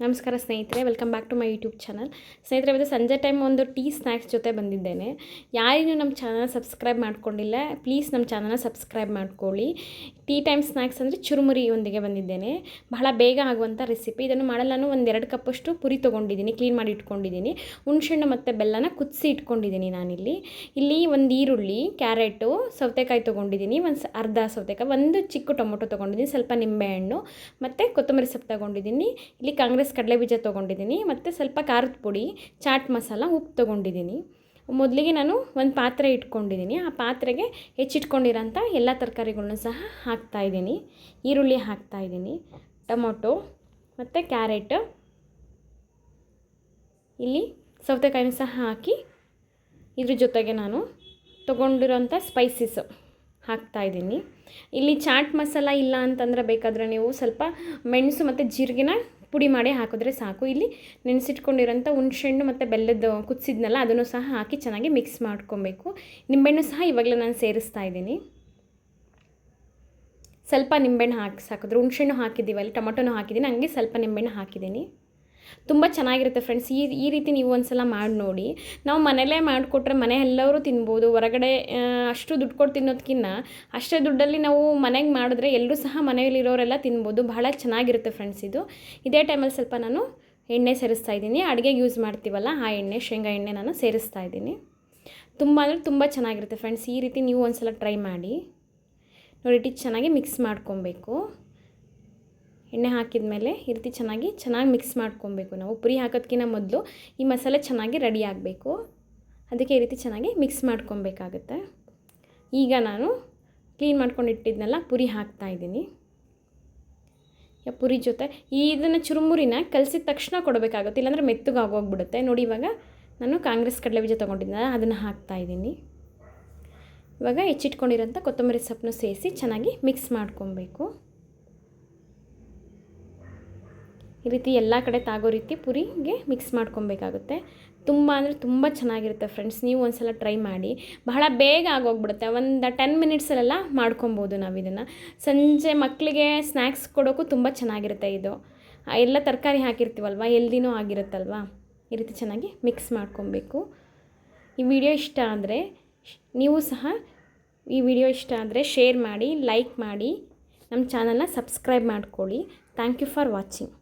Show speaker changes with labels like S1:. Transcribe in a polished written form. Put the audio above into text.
S1: ನಮಸ್ಕಾರ ಸ್ನೇಹಿತರೆ, welcome back to my YouTube channel. ಸ್ನೇಹಿತರೆ, ಇವತ್ತು ಸಂಜೆ ಟೈಮ್ ಒಂದು ಟೀ ಸ್ನ್ಯಾಕ್ಸ್ ಜೊತೆ ಬಂದಿದ್ದೇನೆ. ಯಾರಿಗೂ ನಮ್ಮ ಚಾನಲ್ನ ಸಬ್ಸ್ಕ್ರೈಬ್ ಮಾಡ್ಕೊಂಡಿಲ್ಲ, ಪ್ಲೀಸ್ ನಮ್ಮ ಚಾನಲ್ನ ಸಬ್ಸ್ಕ್ರೈಬ್ ಮಾಡ್ಕೊಳ್ಳಿ. ಟೀ ಟೈಮ್ ಸ್ನ್ಯಾಕ್ಸ್ ಅಂದರೆ ಚುರುಮುರಿಯೊಂದಿಗೆ ಬಂದಿದ್ದೇನೆ. ಬಹಳ ಬೇಗ ಆಗುವಂಥ ರೆಸಿಪಿ. ಇದನ್ನು ಮಾಡಲು ನಾನು 1-2 ಕಪ್ಪಷ್ಟು ಪುರಿ ತೊಗೊಂಡಿದ್ದೀನಿ, ಕ್ಲೀನ್ ಮಾಡಿ ಇಟ್ಕೊಂಡಿದ್ದೀನಿ. ಹುಣಸೆಹಣ್ಣು ಮತ್ತು ಬೆಲ್ಲನ ಕುದಿಸಿ ಇಟ್ಕೊಂಡಿದ್ದೀನಿ ಇಲ್ಲಿ ಒಂದು ಈರುಳ್ಳಿ, ಕ್ಯಾರೆಟು, ಸೌತೆಕಾಯಿ ತೊಗೊಂಡಿದ್ದೀನಿ, ಅರ್ಧ ಸೌತೆಕಾಯಿ, ಒಂದು ಚಿಕ್ಕ ಟೊಮೊಟೊ ತೊಗೊಂಡಿದ್ದೀನಿ, ಸ್ವಲ್ಪ ನಿಂಬೆಹಣ್ಣು ಮತ್ತು ಕೊತ್ತಂಬರಿ ಸೊಪ್ಪು ತೊಗೊಂಡಿದ್ದೀನಿ. ಇಲ್ಲಿ ಕಾಂಗ್ರೆಸ್ ಕಡಲೆ ಬೀಜ ತೊಗೊಂಡಿದ್ದೀನಿ ಮತ್ತು ಸ್ವಲ್ಪ ಖಾರದ ಪುಡಿ, ಚಾಟ್ ಮಸಾಲ, ಉಪ್ಪು ತೊಗೊಂಡಿದ್ದೀನಿ. ಮೊದಲಿಗೆ ನಾನು ಒಂದು ಪಾತ್ರೆ ಇಟ್ಕೊಂಡಿದ್ದೀನಿ. ಆ ಪಾತ್ರೆಗೆ ಹೆಚ್ಚಿಟ್ಕೊಂಡಿರೋಂಥ ಎಲ್ಲ ತರಕಾರಿಗಳನ್ನೂ ಸಹ ಹಾಕ್ತಾಯಿದ್ದೀನಿ. ಈರುಳ್ಳಿ ಹಾಕ್ತಾಯಿದ್ದೀನಿ, ಟೊಮೊಟೊ ಮತ್ತು ಕ್ಯಾರೆಟ್, ಇಲ್ಲಿ ಸೌತೆಕಾಯಿನೂ ಸಹ ಹಾಕಿ ಇದ್ರ ಜೊತೆಗೆ ನಾನು ತೊಗೊಂಡಿರೋಂಥ ಸ್ಪೈಸಸ್ಸು ಹಾಕ್ತಾಯಿದ್ದೀನಿ. ಇಲ್ಲಿ ಚಾಟ್ ಮಸಾಲ ಇಲ್ಲ ಅಂತಂದರೆ ಬೇಕಾದರೆ ನೀವು ಸ್ವಲ್ಪ ಮೆಣಸು ಮತ್ತು ಜೀರಿಗೆನ ಪುಡಿ ಮಾಡಿ ಹಾಕಿದ್ರೆ ಸಾಕು. ಇಲ್ಲಿ ನೆನೆಸಿಟ್ಕೊಂಡಿರೋಂಥ ಹುಣಸೆಹಣ್ಣು ಮತ್ತು ಬೆಲ್ಲದ ಕುದಿಸಿದ್ನಲ್ಲ ಅದನ್ನು ಸಹ ಹಾಕಿ ಚೆನ್ನಾಗಿ ಮಿಕ್ಸ್ ಮಾಡ್ಕೊಬೇಕು. ನಿಂಬೆಹಣ್ಣು ಸಹ ಇವಾಗಲೇ ನಾನು ಸೇರಿಸ್ತಾ ಇದ್ದೀನಿ. ಸ್ವಲ್ಪ ನಿಂಬೆಹಣ್ಣು ಹಾಕಿ ಸಾಕಿದ್ರು, ಹುಣಸೆಹಣ್ಣು ಹಾಕಿದ್ದೀವಲ್ಲಿ, ಟೊಮೊಟೊನೂ ಹಾಕಿದ್ದೀನಿ, ಹಂಗೆ ಸ್ವಲ್ಪ ನಿಂಬೆಹಣ್ಣು ಹಾಕಿದ್ದೀನಿ. ತುಂಬ ಚೆನ್ನಾಗಿರುತ್ತೆ ಫ್ರೆಂಡ್ಸ್. ಈ ರೀತಿ ನೀವು ಒಂದು ಸಲ ಮಾಡಿ ನೋಡಿ. ನಾವು ಮನೆಯಲ್ಲೇ ಮಾಡಿಕೊಟ್ರೆ ಮನೆ ಎಲ್ಲರೂ ತಿನ್ಬೋದು. ಹೊರಗಡೆ ಅಷ್ಟು ದುಡ್ಡು ಕೊಟ್ಟು ತಿನ್ನೋದಕ್ಕಿಂತ ಅಷ್ಟೇ ದುಡ್ಡಲ್ಲಿ ನಾವು ಮನೆಗೆ ಮಾಡಿದ್ರೆ ಎಲ್ಲರೂ ಸಹ ಮನೆಯಲ್ಲಿರೋರೆಲ್ಲ ತಿನ್ಬೋದು. ಬಹಳ ಚೆನ್ನಾಗಿರುತ್ತೆ ಫ್ರೆಂಡ್ಸ್ ಇದು. ಇದೇ ಟೈಮಲ್ಲಿ ಸ್ವಲ್ಪ ನಾನು ಎಣ್ಣೆ ಸೇರಿಸ್ತಾ ಇದ್ದೀನಿ. ಅಡುಗೆಗೆ ಯೂಸ್ ಮಾಡ್ತೀವಲ್ಲ ಆ ಎಣ್ಣೆ, ಶೇಂಗಾ ಎಣ್ಣೆ ನಾನು ಸೇರಿಸ್ತಾ ಇದ್ದೀನಿ. ತುಂಬ ಅಂದರೆ ತುಂಬ ಚೆನ್ನಾಗಿರುತ್ತೆ ಫ್ರೆಂಡ್ಸ್. ಈ ರೀತಿ ನೀವು ಒಂದು ಸಲ ಟ್ರೈ ಮಾಡಿ ನೋಡಿ. ಚೆನ್ನಾಗಿ ಮಿಕ್ಸ್ ಮಾಡ್ಕೊಬೇಕು. ಎಣ್ಣೆ ಹಾಕಿದ ಮೇಲೆ ಈ ರೀತಿ ಚೆನ್ನಾಗಿ ಮಿಕ್ಸ್ ಮಾಡ್ಕೊಬೇಕು. ನಾವು ಪುರಿ ಹಾಕೋದಕ್ಕಿಂತ ಮೊದಲು ಈ ಮಸಾಲೆ ಚೆನ್ನಾಗಿ ರೆಡಿ ಆಗಬೇಕು. ಅದಕ್ಕೆ ಈ ರೀತಿ ಚೆನ್ನಾಗಿ ಮಿಕ್ಸ್ ಮಾಡ್ಕೊಬೇಕಾಗುತ್ತೆ. ಈಗ ನಾನು ಕ್ಲೀನ್ ಮಾಡ್ಕೊಂಡು ಇಟ್ಟಿದ್ನೆಲ್ಲ ಪುರಿ ಹಾಕ್ತಾಯಿದ್ದೀನಿ. ಪುರಿ ಜೊತೆ ಇದನ್ನು ಚುರುಮುರಿನ ಕಲಸಿದ ತಕ್ಷಣ ಕೊಡಬೇಕಾಗುತ್ತೆ, ಇಲ್ಲಾಂದರೆ ಮೆತ್ತಗಾಗೋಗ್ಬಿಡುತ್ತೆ. ನೋಡಿ, ಇವಾಗ ನಾನು ಕಾಂಗ್ರೆಸ್ ಕಡಲೆ ಬೀಜ ತೊಗೊಂಡಿದ್ದೆ ಅದನ್ನು ಹಾಕ್ತಾಯಿದ್ದೀನಿ. ಇವಾಗ ಹೆಚ್ಚಿಟ್ಕೊಂಡಿರೋಂಥ ಕೊತ್ತಂಬರಿ ಸೊಪ್ಪನ್ನು ಸೇರಿಸಿ ಚೆನ್ನಾಗಿ ಮಿಕ್ಸ್ ಮಾಡ್ಕೊಬೇಕು. ಈ ರೀತಿ ಎಲ್ಲ ಕಡೆ ತಾಗೋ ರೀತಿ ಪುರಿಗೆ ಮಿಕ್ಸ್ ಮಾಡ್ಕೊಬೇಕಾಗುತ್ತೆ. ತುಂಬ ಅಂದರೆ ತುಂಬ ಚೆನ್ನಾಗಿರುತ್ತೆ ಫ್ರೆಂಡ್ಸ್. ನೀವು ಒಂದು ಸಲ ಟ್ರೈ ಮಾಡಿ. ಬಹಳ ಬೇಗ ಆಗೋಗ್ಬಿಡುತ್ತೆ. ಒಂದು 10 ಮಿನಿಟ್ಸಲ್ಲೆಲ್ಲ ಮಾಡ್ಕೊಬೋದು ನಾವು ಇದನ್ನು. ಸಂಜೆ ಮಕ್ಕಳಿಗೆ ಸ್ನ್ಯಾಕ್ಸ್ ಕೊಡೋಕ್ಕೂ ತುಂಬ ಚೆನ್ನಾಗಿರುತ್ತೆ ಇದು. ಎಲ್ಲ ತರಕಾರಿ ಹಾಕಿರ್ತೀವಲ್ವ, ಹೆಲ್ದಿನೂ ಆಗಿರುತ್ತಲ್ವ. ಈ ರೀತಿ ಚೆನ್ನಾಗಿ ಮಿಕ್ಸ್ ಮಾಡ್ಕೊಬೇಕು. ಈ ವಿಡಿಯೋ ಇಷ್ಟ ಆದರೆ ನೀವು ಸಹ ಶೇರ್ ಮಾಡಿ, ಲೈಕ್ ಮಾಡಿ, ನಮ್ಮ ಚಾನಲ್ನ ಸಬ್ಸ್ಕ್ರೈಬ್ ಮಾಡ್ಕೊಳ್ಳಿ. Thank you for watching.